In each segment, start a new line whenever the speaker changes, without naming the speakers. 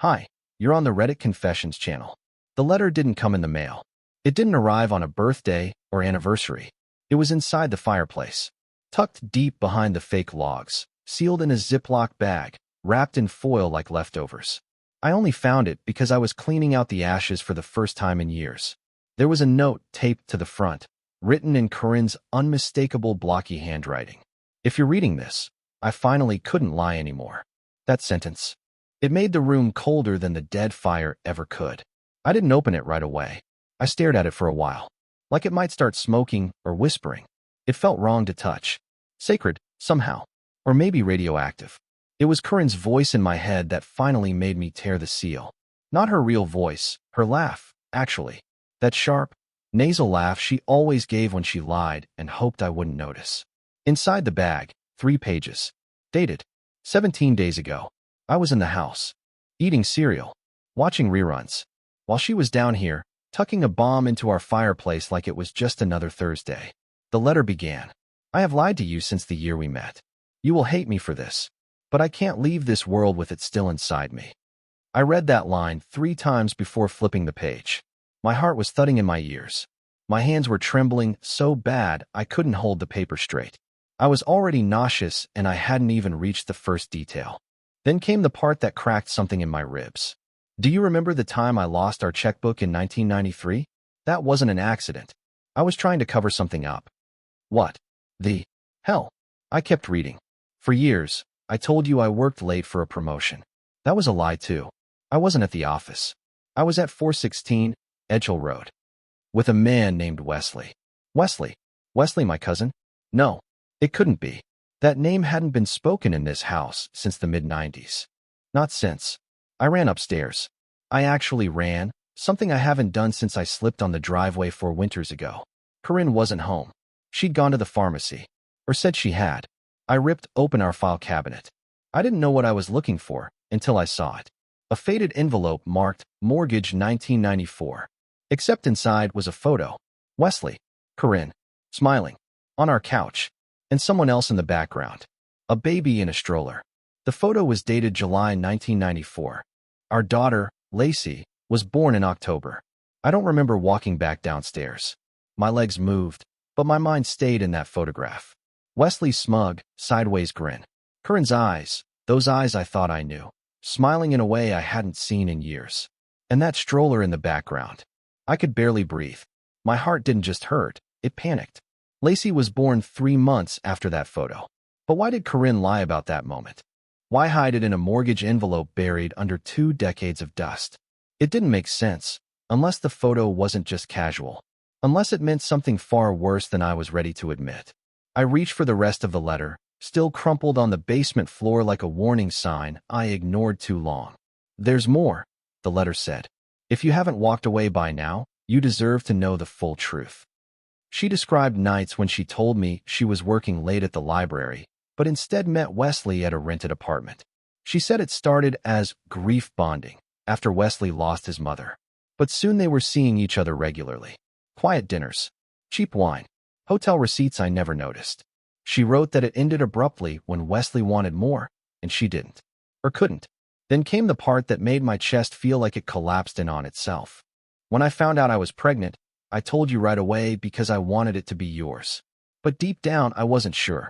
Hi, you're on the Reddit Confessions channel. The letter didn't come in the mail. It didn't arrive on a birthday or anniversary. It was inside the fireplace, tucked deep behind the fake logs, sealed in a Ziploc bag, wrapped in foil like leftovers. I only found it because I was cleaning out the ashes for the first time in years. There was a note taped to the front, written in Corinne's unmistakable blocky handwriting. If you're reading this, I finally couldn't lie anymore. That sentence. It made the room colder than the dead fire ever could. I didn't open it right away. I stared at it for a while, like it might start smoking or whispering. It felt wrong to touch. Sacred, somehow. Or maybe radioactive. It was Corinne's voice in my head that finally made me tear the seal. Not her real voice, her laugh, actually. That sharp, nasal laugh she always gave when she lied and hoped I wouldn't notice. Inside the bag, 3 pages. Dated 17 days ago. I was in the house, eating cereal, watching reruns, while she was down here, tucking a bomb into our fireplace like it was just another Thursday. The letter began. I have lied to you since the year we met. You will hate me for this, but I can't leave this world with it still inside me. I read that line 3 times before flipping the page. My heart was thudding in my ears. My hands were trembling so bad I couldn't hold the paper straight. I was already nauseous and I hadn't even reached the first detail. Then came the part that cracked something in my ribs. Do you remember the time I lost our checkbook in 1993? That wasn't an accident. I was trying to cover something up. What the hell? I kept reading. For years, I told you I worked late for a promotion. That was a lie too. I wasn't at the office. I was at 416 Edgell Road with a man named Wesley. Wesley, my cousin? No, it couldn't be. That name hadn't been spoken in this house since the mid-90s. Not since. I ran upstairs. I actually ran, something I haven't done since I slipped on the driveway 4 winters ago. Corinne wasn't home. She'd gone to the pharmacy, or said she had. I ripped open our file cabinet. I didn't know what I was looking for until I saw it. A faded envelope marked Mortgage 1994. Except inside was a photo. Wesley, Corinne, smiling, on our couch, and someone else in the background. A baby in a stroller. The photo was dated July 1994. Our daughter, Lacey, was born in October. I don't remember walking back downstairs. My legs moved, but my mind stayed in that photograph. Wesley's smug, sideways grin. Corinne's eyes, those eyes I thought I knew, smiling in a way I hadn't seen in years. And that stroller in the background. I could barely breathe. My heart didn't just hurt, it panicked. Lacey was born 3 months after that photo. But why did Corinne lie about that moment? Why hide it in a mortgage envelope buried under 2 decades of dust? It didn't make sense, unless the photo wasn't just casual. Unless it meant something far worse than I was ready to admit. I reached for the rest of the letter, still crumpled on the basement floor like a warning sign I ignored too long. There's more, the letter said. If you haven't walked away by now, you deserve to know the full truth. She described nights when she told me she was working late at the library, but instead met Wesley at a rented apartment. She said it started as grief bonding after Wesley lost his mother. But soon they were seeing each other regularly. Quiet dinners, cheap wine, hotel receipts I never noticed. She wrote that it ended abruptly when Wesley wanted more, and she didn't. Or couldn't. Then came the part that made my chest feel like it collapsed in on itself. When I found out I was pregnant, I told you right away because I wanted it to be yours. But deep down, I wasn't sure.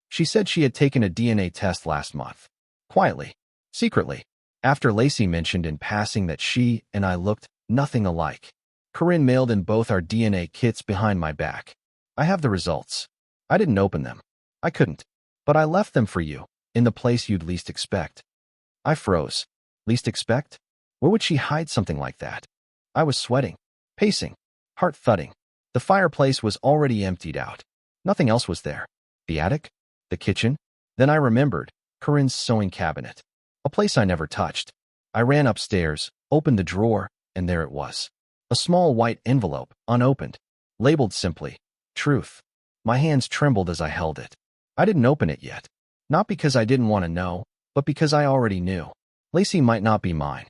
She said she had taken a DNA test last month. Quietly. Secretly. After Lacey mentioned in passing that she and I looked nothing alike. Corinne mailed in both our DNA kits behind my back. I have the results. I didn't open them. I couldn't. But I left them for you, in the place you'd least expect. I froze. Least expect? Where would she hide something like that? I was sweating, pacing, heart thudding. The fireplace was already emptied out. Nothing else was there. The attic? The kitchen? Then I remembered Corinne's sewing cabinet. A place I never touched. I ran upstairs, opened the drawer, and there it was. A small white envelope, unopened, labeled simply, Truth. My hands trembled as I held it. I didn't open it yet. Not because I didn't want to know, but because I already knew. Lacey might not be mine.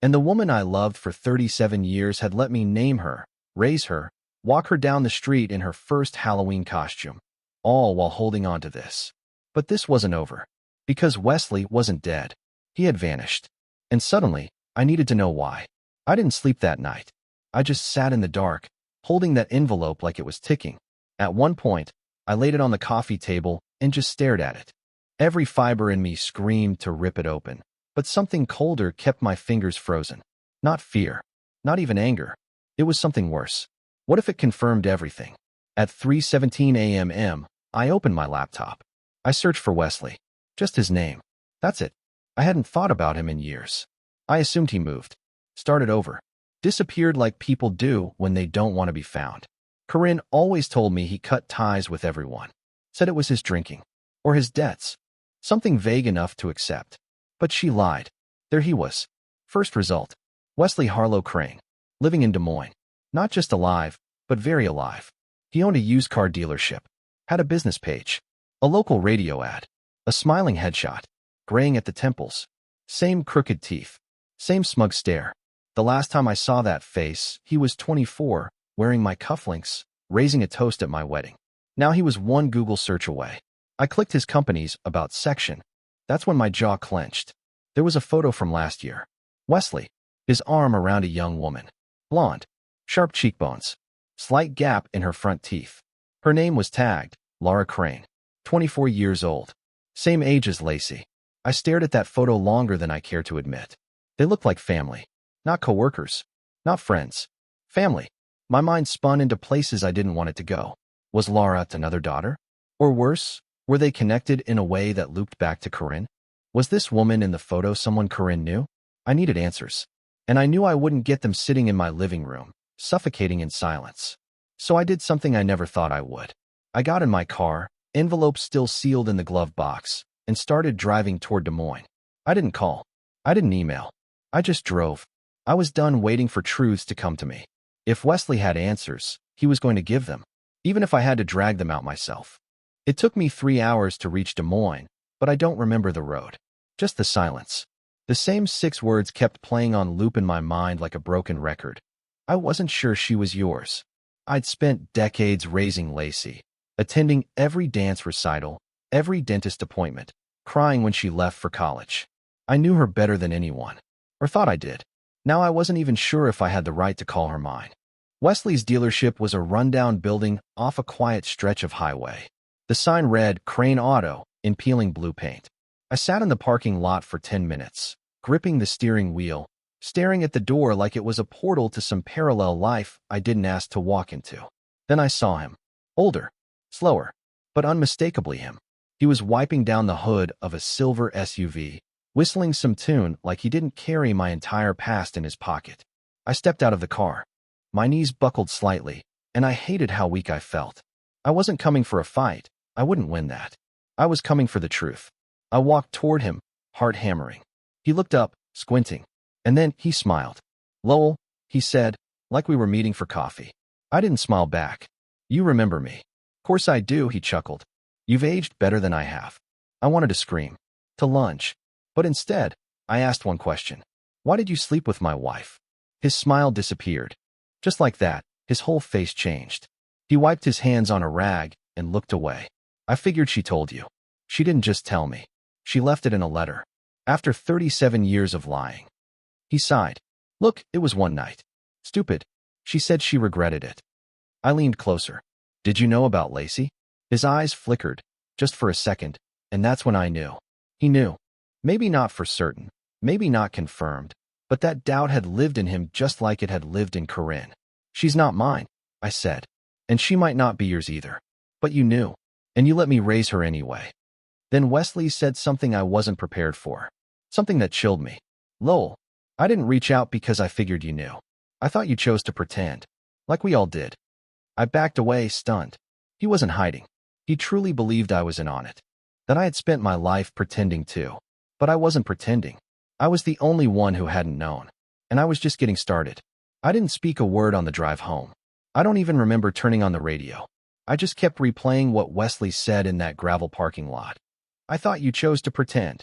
And the woman I loved for 37 years had let me name her, raise her, walk her down the street in her first Halloween costume. All while holding on to this. But this wasn't over. Because Wesley wasn't dead. He had vanished. And suddenly, I needed to know why. I didn't sleep that night. I just sat in the dark, holding that envelope like it was ticking. At one point, I laid it on the coffee table and just stared at it. Every fiber in me screamed to rip it open, but something colder kept my fingers frozen. Not fear, not even anger. It was something worse. What if it confirmed everything? At 3:17 a.m., I opened my laptop. I searched for Wesley. Just his name. That's it. I hadn't thought about him in years. I assumed he moved. Started over. Disappeared like people do when they don't want to be found. Corinne always told me he cut ties with everyone. Said it was his drinking. Or his debts. Something vague enough to accept. But she lied. There he was. First result. Wesley Harlow Crane. Living in Des Moines. Not just alive, but very alive. He owned a used car dealership. Had a business page. A local radio ad. A smiling headshot. Graying at the temples. Same crooked teeth. Same smug stare. The last time I saw that face, he was 24, wearing my cufflinks, raising a toast at my wedding. Now he was one Google search away. I clicked his company's About section. That's when my jaw clenched. There was a photo from last year. Wesley, his arm around a young woman. Blonde. Sharp cheekbones. Slight gap in her front teeth. Her name was tagged, Laura Crane. 24 years old. Same age as Lacey. I stared at that photo longer than I care to admit. They looked like family. Not coworkers. Not friends. Family. My mind spun into places I didn't want it to go. Was Laura another daughter? Or worse, were they connected in a way that looped back to Corinne? Was this woman in the photo someone Corinne knew? I needed answers. And I knew I wouldn't get them sitting in my living room, suffocating in silence. So I did something I never thought I would. I got in my car, envelope still sealed in the glove box, and started driving toward Des Moines. I didn't call. I didn't email. I just drove. I was done waiting for truths to come to me. If Wesley had answers, he was going to give them, even if I had to drag them out myself. It took me 3 hours to reach Des Moines, but I don't remember the road. Just the silence. The same 6 words kept playing on loop in my mind like a broken record. I wasn't sure she was yours. I'd spent decades raising Lacey, attending every dance recital, every dentist appointment, crying when she left for college. I knew her better than anyone, or thought I did. Now I wasn't even sure if I had the right to call her mine. Wesley's dealership was a rundown building off a quiet stretch of highway. The sign read Crane Auto in peeling blue paint. I sat in the parking lot for 10 minutes, gripping the steering wheel, staring at the door like it was a portal to some parallel life I didn't ask to walk into. Then I saw him. Older, slower, but unmistakably him. He was wiping down the hood of a silver SUV, whistling some tune like he didn't carry my entire past in his pocket. I stepped out of the car. My knees buckled slightly, and I hated how weak I felt. I wasn't coming for a fight. I wouldn't win that. I was coming for the truth. I walked toward him, heart hammering. He looked up, squinting, and then he smiled. "Lowell," he said, like we were meeting for coffee. I didn't smile back. "You remember me." "Course I do," he chuckled. "You've aged better than I have." I wanted to scream, to lunge. But instead, I asked one question. "Why did you sleep with my wife?" His smile disappeared. Just like that, his whole face changed. He wiped his hands on a rag and looked away. "I figured she told you." "She didn't just tell me. She left it in a letter. After 37 years of lying." He sighed. "Look, it was one night. Stupid. She said she regretted it." I leaned closer. "Did you know about Lacey?" His eyes flickered, just for a second, and that's when I knew. He knew. Maybe not for certain, maybe not confirmed, but that doubt had lived in him just like it had lived in Corinne. "She's not mine," I said, "and she might not be yours either. But you knew, and you let me raise her anyway." Then Wesley said something I wasn't prepared for, something that chilled me. "Lowell, I didn't reach out because I figured you knew. I thought you chose to pretend, like we all did." I backed away, stunned. He wasn't hiding. He truly believed I was in on it, that I had spent my life pretending too. But I wasn't pretending. I was the only one who hadn't known, and I was just getting started. I didn't speak a word on the drive home. I don't even remember turning on the radio. I just kept replaying what Wesley said in that gravel parking lot. "I thought you chose to pretend."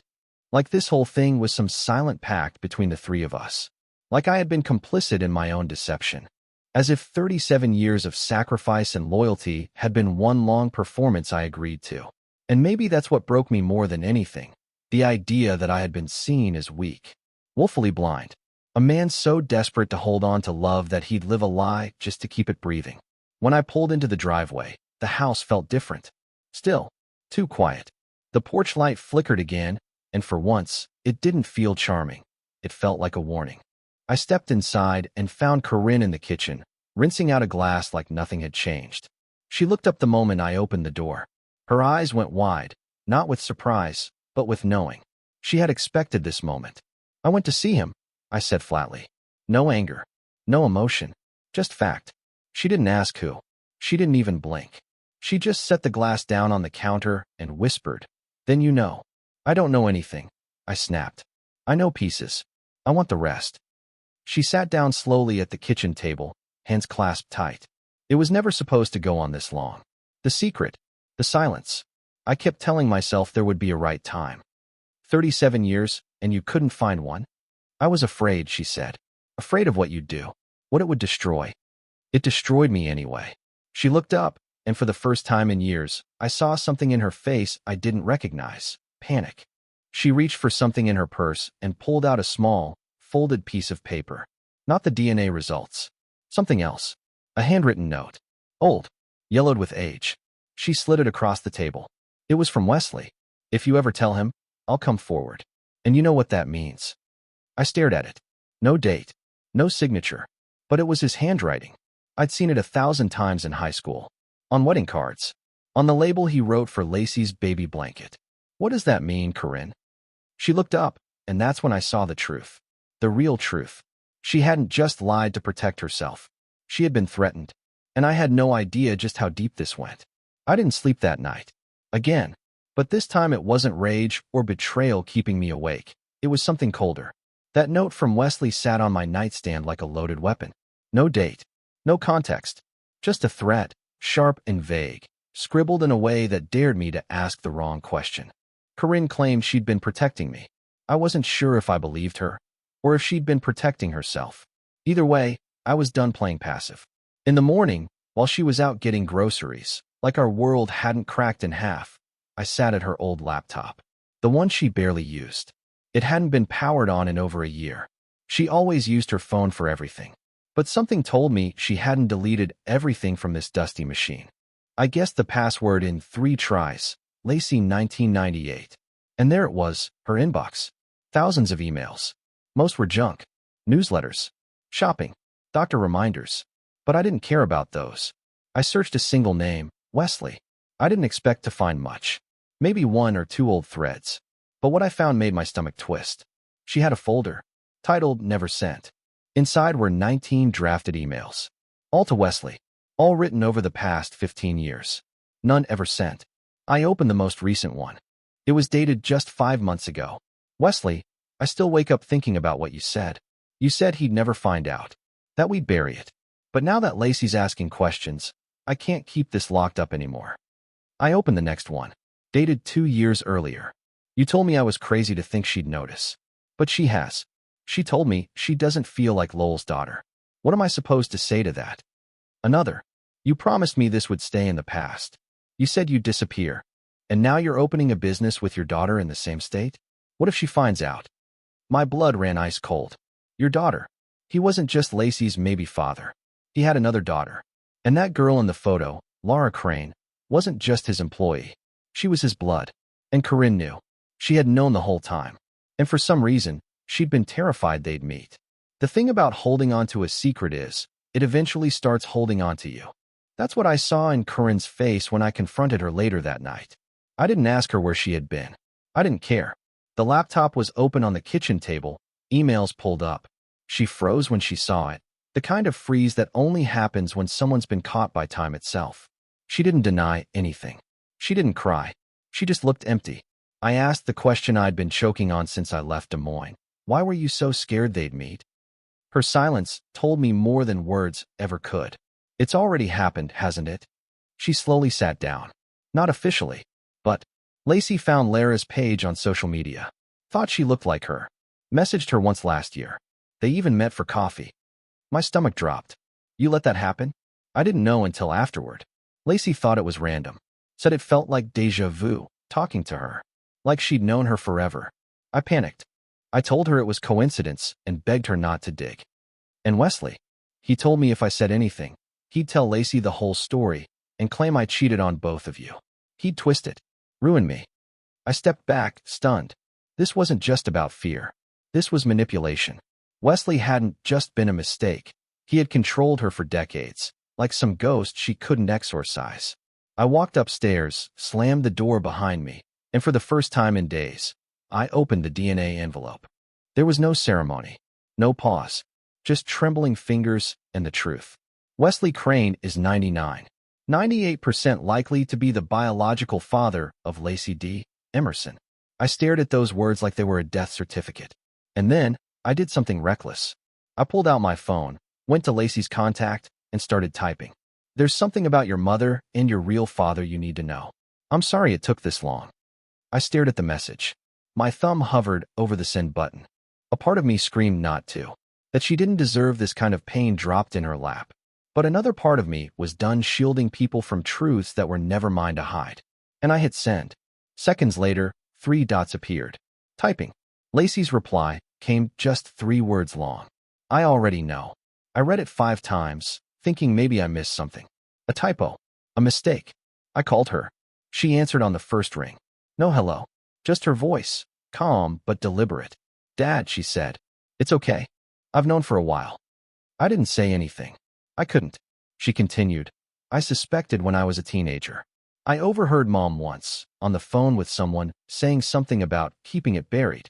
Like this whole thing was some silent pact between the 3 of us. Like I had been complicit in my own deception. As if 37 years of sacrifice and loyalty had been one long performance I agreed to. And maybe that's what broke me more than anything. The idea that I had been seen as weak, woefully blind, A man so desperate to hold on to love that he'd live a lie just to keep it breathing. When I pulled into the driveway, the house felt different. Still, too quiet. The porch light flickered again, and for once, it didn't feel charming. It felt like a warning. I stepped inside and found Corinne in the kitchen, rinsing out a glass like nothing had changed. She looked up the moment I opened the door. Her eyes went wide, not with surprise, but with knowing. She had expected this moment. "I went to see him," I said flatly. No anger, no emotion, just fact. She didn't ask who. She didn't even blink. She just set the glass down on the counter and whispered, "Then you know." "I don't know anything," I snapped. "I know pieces. I want the rest." She sat down slowly at the kitchen table, hands clasped tight. It was never supposed to go on this long. The secret, the silence. I kept telling myself there would be a right time. 37 years, and you couldn't find one? "I was afraid," she said. "Afraid of what you'd do, what it would destroy." It destroyed me anyway. She looked up, and for the first time in years, I saw something in her face I didn't recognize: panic. She reached for something in her purse and pulled out a small, folded piece of paper. Not the DNA results. Something else. A handwritten note. Old. Yellowed with age. She slid it across the table. It was from Wesley. "If you ever tell him, I'll come forward. And you know what that means." I stared at it. No date. No signature. But it was his handwriting. I'd seen it 1,000 times in high school. On wedding cards. On the label he wrote for Lacey's baby blanket. "What does that mean, Corinne?" She looked up, and that's when I saw the truth. The real truth. She hadn't just lied to protect herself. She had been threatened. And I had no idea just how deep this went. I didn't sleep that night. Again. But this time it wasn't rage or betrayal keeping me awake. It was something colder. That note from Wesley sat on my nightstand like a loaded weapon. No date. No context. Just a threat, sharp and vague, scribbled in a way that dared me to ask the wrong question. Corinne claimed she'd been protecting me. I wasn't sure if I believed her, or if she'd been protecting herself. Either way, I was done playing passive. In the morning, while she was out getting groceries, like our world hadn't cracked in half, I sat at her old laptop. The one she barely used. It hadn't been powered on in over a year. She always used her phone for everything. But something told me she hadn't deleted everything from this dusty machine. I guessed the password in 3 tries, Lacey 1998. And there it was, her inbox. Thousands of emails. Most were junk. Newsletters. Shopping. Doctor reminders. But I didn't care about those. I searched a single name, Wesley. I didn't expect to find much. Maybe 1 or 2 old threads. But what I found made my stomach twist. She had a folder, titled Never Sent. Inside were 19 drafted emails. All to Wesley. All written over the past 15 years. None ever sent. I opened the most recent one. It was dated just 5 months ago. "Wesley, I still wake up thinking about what you said. You said he'd never find out. That we'd bury it. But now that Lacey's asking questions, I can't keep this locked up anymore." I opened the next one. Dated 2 years earlier. "You told me I was crazy to think she'd notice. But she has. She told me she doesn't feel like Lowell's daughter. What am I supposed to say to that?" Another. "You promised me this would stay in the past. You said you'd disappear. And now you're opening a business with your daughter in the same state? What if she finds out?" My blood ran ice cold. "Your daughter." He wasn't just Lacey's maybe father. He had another daughter. And that girl in the photo, Laura Crane, wasn't just his employee. She was his blood. And Corinne knew. She had known the whole time. And for some reason, she'd been terrified they'd meet. The thing about holding on to a secret is, it eventually starts holding on to you. That's what I saw in Corinne's face when I confronted her later that night. I didn't ask her where she had been. I didn't care. The laptop was open on the kitchen table, emails pulled up. She froze when she saw it, the kind of freeze that only happens when someone's been caught by time itself. She didn't deny anything. She didn't cry. She just looked empty. I asked the question I'd been choking on since I left Des Moines. "Why were you so scared they'd meet?" Her silence told me more than words ever could. "It's already happened, hasn't it?" She slowly sat down. "Not officially. But Lacey found Lara's page on social media. Thought she looked like her. Messaged her once last year. They even met for coffee." My stomach dropped. "You let that happen?" I didn't know until afterward. Lacey thought it was random. Said it felt like déjà vu, talking to her. Like she'd known her forever. I panicked. I told her it was coincidence and begged her not to dig. And Wesley? He told me if I said anything, he'd tell Lacey the whole story and claim I cheated on both of you. He'd twist it, ruin me. I stepped back, stunned. This wasn't just about fear. This was manipulation. Wesley hadn't just been a mistake. He had controlled her for decades, like some ghost she couldn't exorcise. I walked upstairs, slammed the door behind me, and for the first time in days, I opened the DNA envelope. There was no ceremony, no pause, just trembling fingers and the truth. Wesley Crane is 98% likely to be the biological father of Lacey D. Emerson. I stared at those words like they were a death certificate. And then, I did something reckless. I pulled out my phone, went to Lacey's contact, and started typing. There's something about your mother and your real father you need to know. I'm sorry it took this long. I stared at the message. My thumb hovered over the send button. A part of me screamed not to, that she didn't deserve this kind of pain dropped in her lap. But another part of me was done shielding people from truths that were never mine to hide. And I hit send. Seconds later, 3 dots appeared. Typing. Lacey's reply came just 3 words long. I already know. I read it 5 times, thinking maybe I missed something. A typo. A mistake. I called her. She answered on the first ring. No hello. Just her voice. Calm but deliberate. Dad, she said. It's okay. I've known for a while. I didn't say anything. I couldn't. She continued. I suspected when I was a teenager. I overheard Mom once, on the phone with someone, saying something about keeping it buried.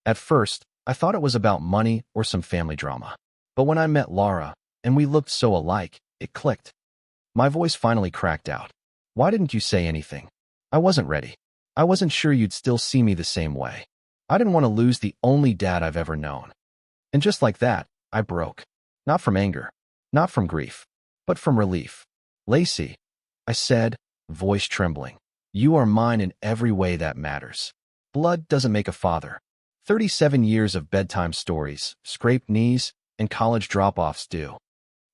At first, I thought it was about money or some family drama. But when I met Laura, and we looked so alike, it clicked. My voice finally cracked out. Why didn't you say anything? I wasn't ready. I wasn't sure you'd still see me the same way. I didn't want to lose the only dad I've ever known. And just like that, I broke. Not from anger. Not from grief. But from relief. Lacey, I said, voice trembling. You are mine in every way that matters. Blood doesn't make a father. 37 years of bedtime stories, scraped knees, and college drop-offs do.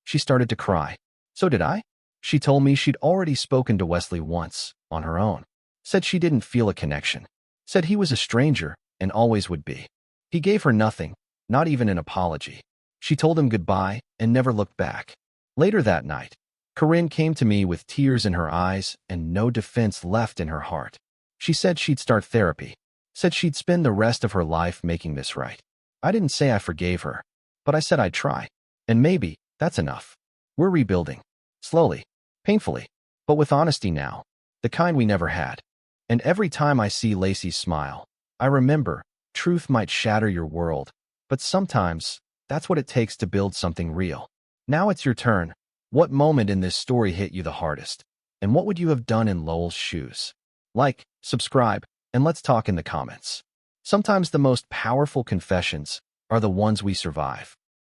She started to cry. So did I? She told me she'd already spoken to Wesley once, on her own. Said she didn't feel a connection. Said he was a stranger, and always would be. He gave her nothing, not even an apology. She told him goodbye and never looked back. Later that night, Corinne came to me with tears in her eyes and no defense left in her heart. She said she'd start therapy. Said she'd spend the rest of her life making this right. I didn't say I forgave her, but I said I'd try. And maybe that's enough. We're rebuilding. Slowly. Painfully. But with honesty now. The kind we never had. And every time I see Lacey smile, I remember, truth might shatter your world, but sometimes, that's what it takes to build something real. Now it's your turn. What moment in this story hit you the hardest? And what would you have done in Lowell's shoes? Like, subscribe, and let's talk in the comments. Sometimes the most powerful confessions are the ones we survive.